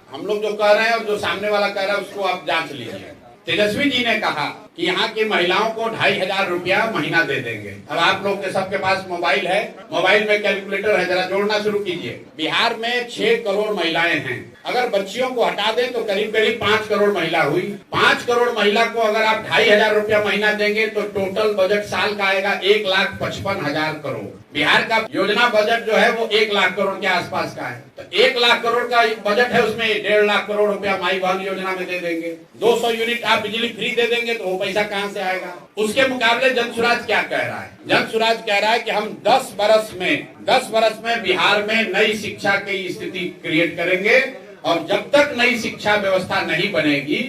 हम लोग जो कह रहे हैं और जो सामने वाला कह रहा है उसको आप जांच लीजिए। तेजस्वी जी ने कहा कि यहाँ की महिलाओं को 2500 रुपया महीना दे देंगे। अब आप लोग के सबके पास मोबाइल है, मोबाइल में कैलकुलेटर है, जरा जोड़ना शुरू कीजिए। बिहार में 6 करोड़ महिलाएं हैं। अगर बच्चियों को हटा दें तो करीब करीब 5 करोड़ महिला हुई। 5 करोड़ महिला को अगर आप 2500 रुपया महीना देंगे तो टोटल बजट साल का आएगा 1,55,000 करोड़। बिहार का योजना बजट जो है वो 1 लाख करोड़ के आसपास का है। तो 1 लाख करोड़ का बजट है, उसमें 1.5 लाख करोड़ रुपया माई बहन योजना में दे देंगे। 200 यूनिट आप बिजली फ्री दे देंगे तो वो पैसा कहां से आएगा? उसके मुकाबले जन स्वराज क्या कह रहा है? जन स्वराज कह रहा है कि हम 10 बरस में बिहार में नई शिक्षा की स्थिति क्रिएट करेंगे और जब तक नई शिक्षा व्यवस्था नहीं बनेगी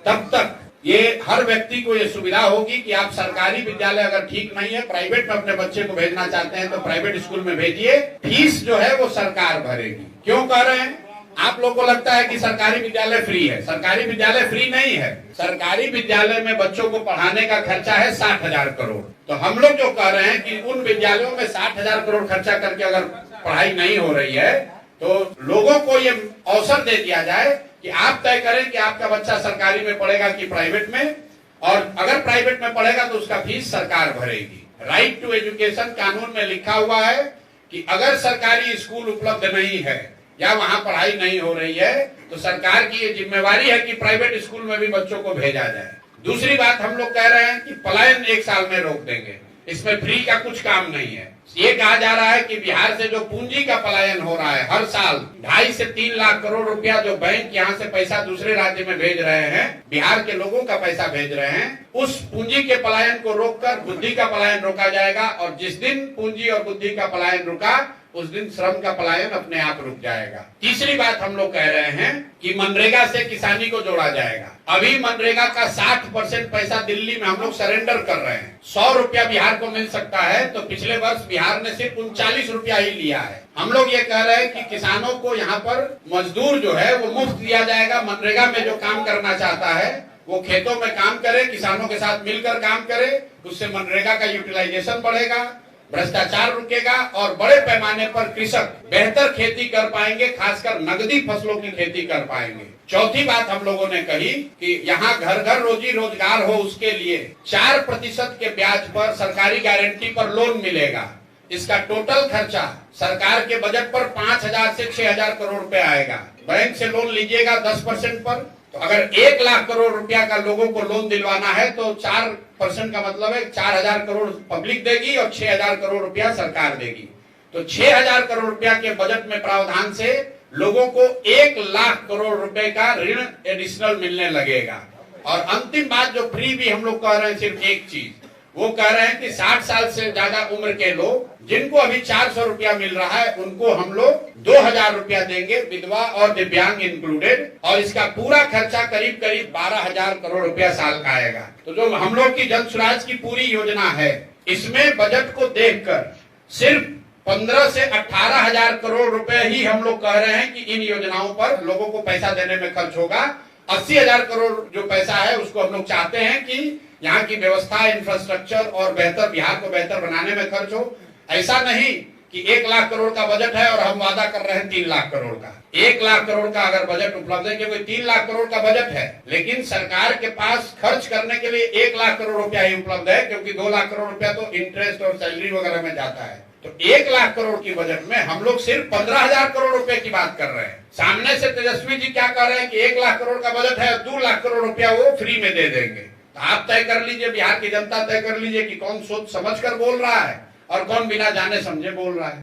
तब तक ये हर व्यक्ति को ये सुविधा होगी कि आप सरकारी विद्यालय अगर ठीक नहीं है, प्राइवेट में अपने बच्चे को भेजना चाहते हैं तो प्राइवेट स्कूल में भेजिए, फीस जो है वो सरकार भरेगी। क्यों कह रहे हैं? आप लोगों को लगता है कि सरकारी विद्यालय फ्री है। सरकारी विद्यालय फ्री नहीं है। सरकारी विद्यालय में बच्चों को पढ़ाने का खर्चा है 60,000 करोड़। तो हम लोग जो कह रहे हैं कि उन विद्यालयों में 60,000 करोड़ खर्चा करके अगर पढ़ाई नहीं हो रही है तो लोगों को ये अवसर दे दिया जाए कि आप तय करें कि आपका बच्चा सरकारी में पढ़ेगा कि प्राइवेट में, और अगर प्राइवेट में पढ़ेगा तो उसका फीस सरकार भरेगी। राइट टू एजुकेशन कानून में लिखा हुआ है कि अगर सरकारी स्कूल उपलब्ध नहीं है या वहां पढ़ाई नहीं हो रही है तो सरकार की ये जिम्मेवारी है कि प्राइवेट स्कूल में भी बच्चों को भेजा जाए। दूसरी बात हम लोग कह रहे हैं कि पलायन 1 साल में रोक देंगे। इसमें फ्री का कुछ काम नहीं है। ये कहा जा रहा है कि बिहार से जो पूंजी का पलायन हो रहा है हर साल 2.5 से 3 लाख करोड़ रुपया जो बैंक यहाँ से पैसा दूसरे राज्य में भेज रहे हैं, बिहार के लोगों का पैसा भेज रहे हैं, उस पूंजी के पलायन को रोककर बुद्धि का पलायन रोका जाएगा। और जिस दिन पूंजी और बुद्धि का पलायन रुका उस दिन श्रम का पलायन अपने आप रुक जाएगा। तीसरी बात हम लोग कह रहे हैं कि मनरेगा से किसानी को जोड़ा जाएगा। अभी मनरेगा का 60% पैसा दिल्ली में हम लोग सरेंडर कर रहे हैं। 100 रुपया बिहार को मिल सकता है तो पिछले वर्ष बिहार ने सिर्फ 39 रुपया ही लिया है। हम लोग ये कह रहे हैं कि किसानों को यहाँ पर मजदूर जो है वो मुफ्त दिया जाएगा। मनरेगा में जो काम करना चाहता है वो खेतों में काम करे, किसानों के साथ मिलकर काम करे, उससे मनरेगा का यूटिलाइजेशन बढ़ेगा, भ्रष्टाचार रुकेगा और बड़े पैमाने पर कृषक बेहतर खेती कर पाएंगे, खासकर नगदी फसलों की खेती कर पाएंगे। चौथी बात हम लोगों ने कही कि यहाँ घर घर रोजी रोजगार हो, उसके लिए 4% के ब्याज पर सरकारी गारंटी पर लोन मिलेगा। इसका टोटल खर्चा सरकार के बजट पर 5,000 से 6,000 करोड़ रुपए आएगा। बैंक से लोन लीजिएगा 10% पर, तो अगर 1 लाख करोड़ रुपया का लोगों को लोन दिलवाना है तो 4% का मतलब है 4,000 करोड़ पब्लिक देगी और 6,000 करोड़ रुपया सरकार देगी। तो 6,000 करोड़ रुपया के बजट में प्रावधान से लोगों को 1 लाख करोड़ रुपए का ऋण एडिशनल मिलने लगेगा। और अंतिम बात जो फ्री भी हम लोग कह रहे हैं, सिर्फ एक चीज वो कह रहे हैं कि 60 साल से ज्यादा उम्र के लोग जिनको अभी 400 रुपया मिल रहा है उनको हम लोग 2,000 रुपया देंगे, विधवा और दिव्यांग इंक्लूडेड, और इसका पूरा खर्चा करीब करीब 12,000 करोड़ रुपया साल का आएगा। तो जो हम लोग की जन स्वराज की पूरी योजना है इसमें बजट को देखकर सिर्फ 15 से 18,000 करोड़ रुपए ही हम लोग कह रहे हैं कि इन योजनाओं पर लोगों को पैसा देने में खर्च होगा। 80,000 करोड़ जो पैसा है उसको हम लोग चाहते हैं कि यहाँ की व्यवस्था, इंफ्रास्ट्रक्चर और बेहतर बिहार को बेहतर बनाने में खर्च हो। ऐसा नहीं कि 1 लाख करोड़ का बजट है और हम वादा कर रहे हैं 3 लाख करोड़ का। 1 लाख करोड़ का अगर बजट उपलब्ध है, क्योंकि 3 लाख करोड़ का बजट है लेकिन सरकार के पास खर्च करने के लिए 1 लाख करोड़ रुपया ही उपलब्ध है, क्योंकि 2 लाख करोड़ रुपया तो इंटरेस्ट और सैलरी वगैरह में जाता है। तो 1 लाख करोड़ की बजट में हम लोग सिर्फ 15,000 करोड़ रुपए की बात कर रहे हैं। सामने से तेजस्वी जी क्या कर रहे हैं कि 1 लाख करोड़ का बजट है, 2 लाख करोड़ रुपया वो फ्री में दे देंगे। तो आप तय कर लीजिए, बिहार की जनता तय कर लीजिए कि कौन सोच समझ कर बोल रहा है और कौन बिना जाने समझे बोल रहा है।